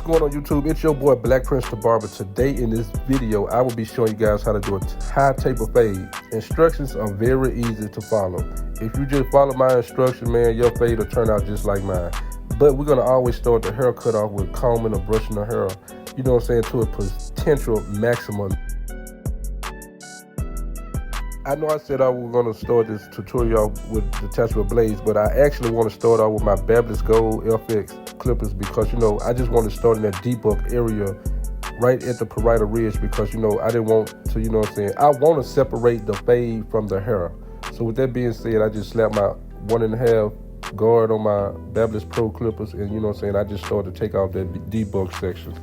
going on YouTube? It's your boy Black Prince the Barber. Today in this video, I will be showing you guys how to do a high taper fade. Instructions are very easy to follow. If you just follow my instructions, man, your fade will turn out just like mine. But we're gonna always start the haircut off with combing or brushing the hair, you know what I'm saying, to a potential maximum. I know I said I was gonna start this tutorial off with detachable blades, but I actually want to start off with my Babyless Gold FX clippers because, you know, I just want to start in that debug area right at the parietal ridge because, you know, I didn't want to, you know what I'm saying, I want to separate the fade from the hair. So with that being said, I just slapped my 1.5 guard on my Babyless Pro clippers and, you know what I'm saying, I just started to take off that debug section.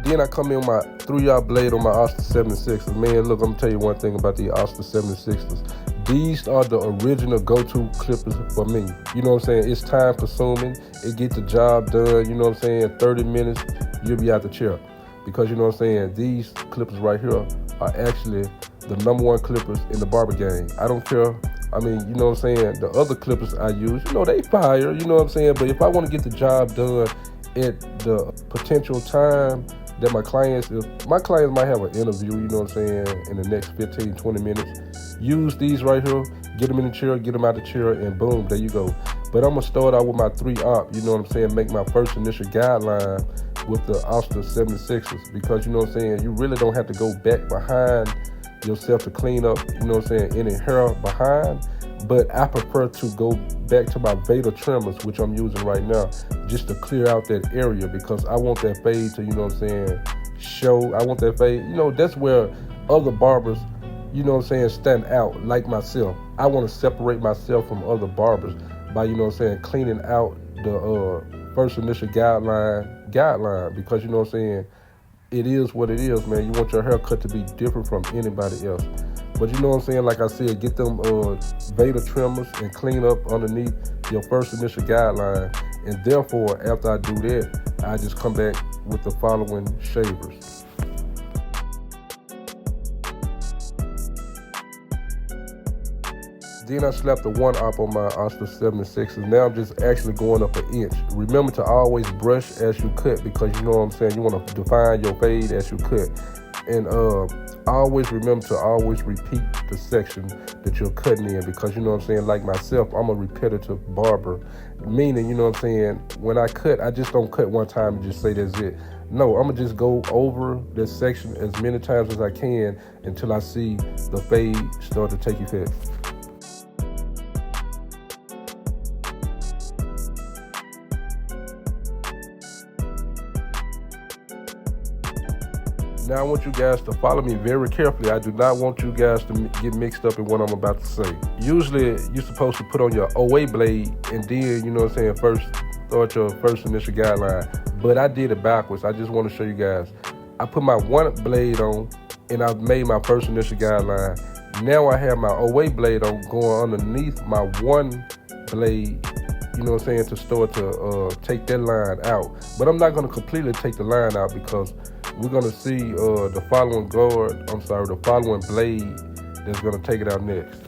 Then I come in with my 3-yard blade on my Oster 76ers. Man, look, I'm gonna tell you one thing about the Oster 76ers. These are the original go-to clippers for me. You know what I'm saying? It's time consuming. It gets the job done. You know what I'm saying? 30 minutes, you'll be out the chair. Because you know what I'm saying? These clippers right here are actually the #1 clippers in the barber game. I don't care. I mean, you know what I'm saying? The other clippers I use, you know, they fire. You know what I'm saying? But if I want to get the job done at the potential time that my clients might have an interview, you know what I'm saying, in the next 15, 20 minutes. Use these right here, get them in the chair, get them out the chair, and boom, there you go. But I'm gonna start out with my 3-op, you know what I'm saying, make my first initial guideline with the Oster 76ers because, you know what I'm saying, you really don't have to go back behind yourself to clean up, you know what I'm saying, any hair behind. But I prefer to go back to my Vader trimmers, which I'm using right now, just to clear out that area because I want that fade to, you know what I'm saying, show. I want that fade, you know, that's where other barbers, you know what I'm saying, stand out like myself. I want to separate myself from other barbers by, you know what I'm saying, cleaning out the first initial guideline because, you know what I'm saying, it is what it is, man. You want your haircut to be different from anybody else. But you know what I'm saying, like I said, get them Vader trimmers and clean up underneath your first initial guideline. And therefore, after I do that, I just come back with the following shavers. Then I slapped the 1-op on my Oster 76ers. Now I'm just actually going up 1 inch. Remember to always brush as you cut because, you know what I'm saying, you want to define your fade as you cut. And always remember to always repeat the section that you're cutting in because, you know what I'm saying, like myself, I'm a repetitive barber. Meaning, you know what I'm saying, when I cut, I just don't cut one time and just say that's it. No, I'm going to just go over that section as many times as I can until I see the fade start to take effect. Now I want you guys to follow me very carefully. I do not want you guys to get mixed up in what I'm about to say. Usually you're supposed to put on your OA blade and then, you know what I'm saying, first start your first initial guideline. But I did it backwards. I just want to show you guys. I put my 1 blade on and I've made my first initial guideline. Now I have my OA blade on going underneath my 1 blade, you know what I'm saying, to start to take that line out. But I'm not going to completely take the line out because we're going to see the following blade that's going to take it out next.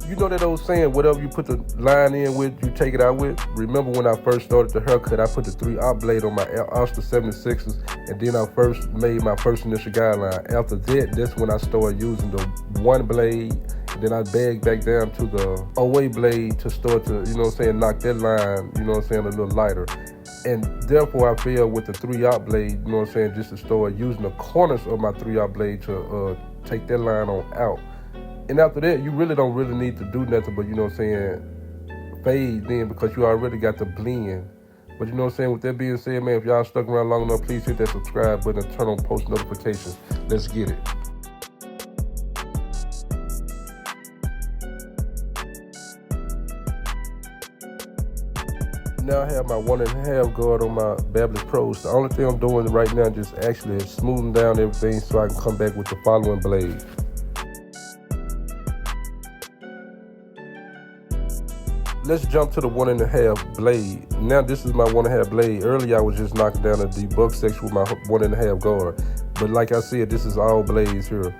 You know that old saying, whatever you put the line in with, you take it out with? Remember when I first started the haircut, I put the 3-op blade on my Oster 76ers, and then I first made my first initial guideline. After that, that's when I started using the 1 blade. Then I bagged back down to the OA blade to start to, you know what I'm saying, knock that line, you know what I'm saying, a little lighter. And therefore, I feel with the 3-op blade, you know what I'm saying, just to start using the corners of my 3-op blade to take that line on out. And after that, you really don't need to do nothing but, you know what I'm saying, fade then because you already got the blend. But you know what I'm saying, with that being said, man, if y'all stuck around long enough, please hit that subscribe button and turn on post notifications. Let's get it. Now I have my 1.5 guard on my Babyless Pros. The only thing I'm doing right now is just actually smoothing down everything so I can come back with the following blade. Let's jump to the 1.5 blade. Now this is my 1.5 blade. Earlier I was just knocking down the debug section with my 1.5 guard. But like I said, this is all blades here.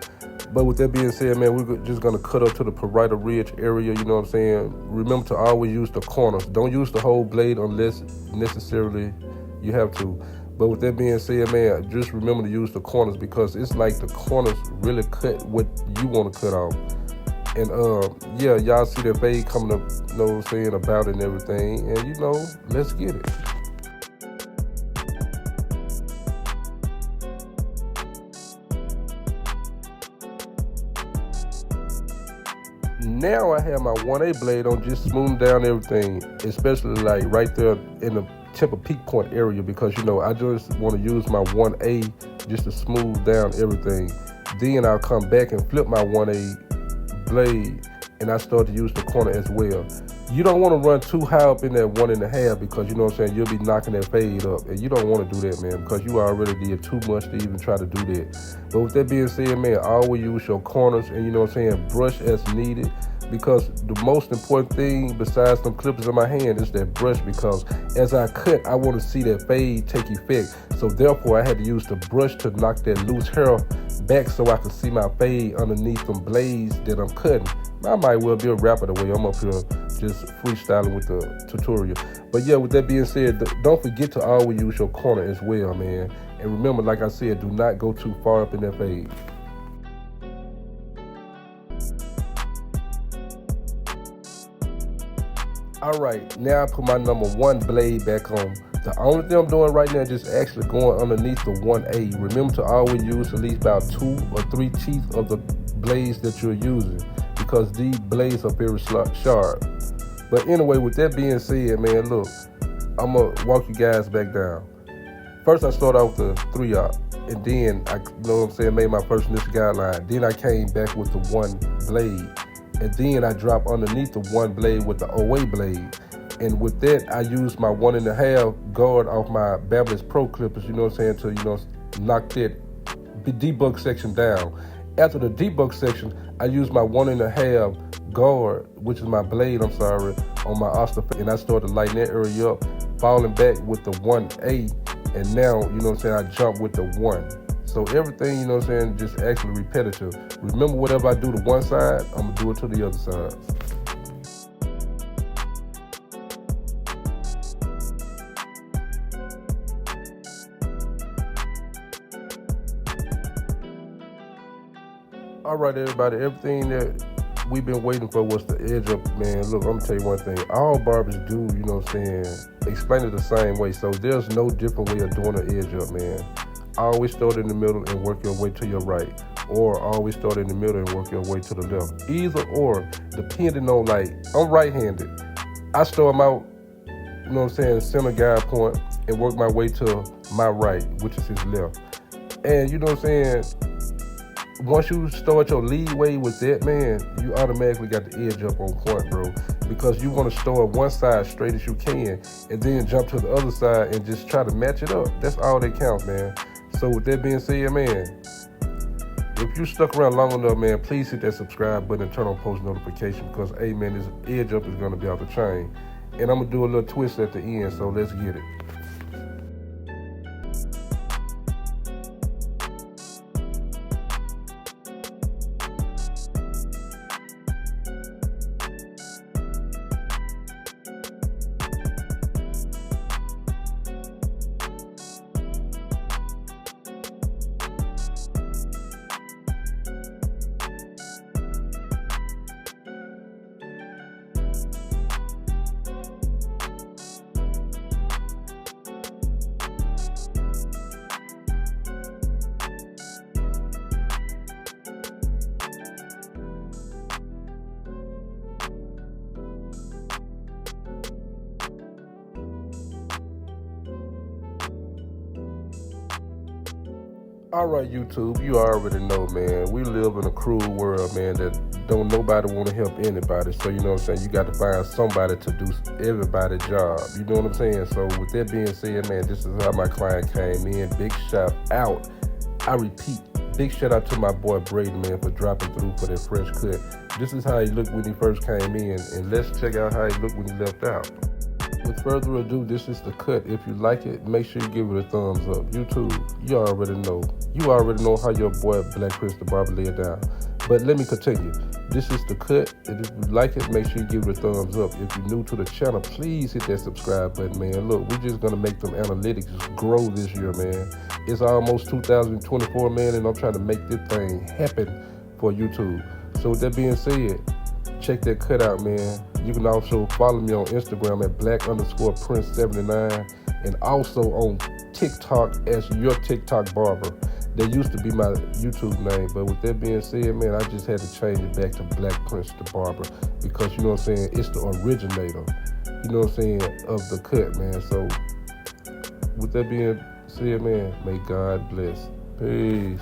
But with that being said, man, we're just going to cut up to the parietal ridge area, you know what I'm saying? Remember to always use the corners. Don't use the whole blade unless necessarily you have to. But with that being said, man, just remember to use the corners because it's like the corners really cut what you want to cut off. And yeah, y'all see that fade coming up, you know what I'm saying, about it and everything. And, you know, let's get it. Now I have my 1A blade on, just smoothing down everything, especially like right there in the tip of peak point area, because, you know, I just want to use my 1A just to smooth down everything. Then I'll come back and flip my 1A blade and I start to use the corner as well. You don't want to run too high up in that 1.5 because, you know what I'm saying, you'll be knocking that fade up, and you don't want to do that, man, because you already did too much to even try to do that. But with that being said, man, always use your corners and, you know what I'm saying, brush as needed, because the most important thing besides them clippers in my hand is that brush, because as I cut, I want to see that fade take effect. So therefore, I had to use the brush to knock that loose hair back so I could see my fade underneath them blades that I'm cutting. I might well be a rapper the way I'm up here just freestyling with the tutorial. But yeah, with that being said, don't forget to always use your corner as well, man. And remember, like I said, do not go too far up in that fade. All right, now I put my number 1 blade back on. The only thing I'm doing right now is just actually going underneath the 1A. Remember to always use at least about 2 or 3 teeth of the blades that you're using, because these blades are very sharp. But anyway, with that being said, man, look, I'm going to walk you guys back down. First, I started out with the 3-aught, and then, I, you know what I'm saying, made my first initial guideline. Then I came back with the 1 blade, and then I dropped underneath the 1 blade with the OA blade. And with that, I used my 1.5 guard off my Babyliss Pro clippers, you know what I'm saying, to, you know, knock that debug section down. After the debug section, I used my 1.5 guard, which is my blade, on my oster, and I started lighting that area up, falling back with the 1A, and now, you know what I'm saying, I jump with the 1. So everything, you know what I'm saying, just actually repetitive. Remember, whatever I do to one side, I'm gonna do it to the other side. All right, everybody, everything that we've been waiting for was the edge up, man. Look, I'm gonna tell you one thing. All barbers do, you know what I'm saying, explain it the same way. So there's no different way of doing an edge up, man. Always start in the middle and work your way to your right. Or always start in the middle and work your way to the left. Either or, depending on, like, I'm right-handed. I start them out, you know what I'm saying, center guide point and work my way to my right, which is his left. And you know what I'm saying, once you start your leadway with that, man, you automatically got the edge up on point, bro. Because you want to start one side straight as you can and then jump to the other side and just try to match it up. That's all that counts, man. So with that being said, man, if you stuck around long enough, man, please hit that subscribe button and turn on post notification, because, hey, man, this edge up is going to be off the chain. And I'm going to do a little twist at the end, so let's get it. All right, YouTube, you already know, man, we live in a cruel world, man, that don't nobody want to help anybody. So, you know what I'm saying, you got to find somebody to do everybody's job. You know what I'm saying? So with that being said, man, this is how my client came in. Big shout out. I repeat, big shout out to my boy Brady, man, for dropping through for that fresh cut. This is how he looked when he first came in, and let's check out how he looked when he left out. With with further ado, this is the cut. If you like it, make sure you give it a thumbs up. YouTube, you already know. You already know how your boy Black Chris the Barber lay it down. But let me continue. This is the cut, and if you like it, make sure you give it a thumbs up. If you're new to the channel, please hit that subscribe button, man. Look, we're just gonna make them analytics grow this year, man. It's almost 2024, man, and I'm trying to make this thing happen for YouTube. So with that being said, check that cut out, man. You can also follow me on Instagram at black_prince79 and also on TikTok as your TikTok barber. That used to be my YouTube name, but with that being said, man, I just had to change it back to Black Prince the Barber because, you know what I'm saying, it's the originator, you know what I'm saying, of the cut, man. So with that being said, man, may God bless. Peace.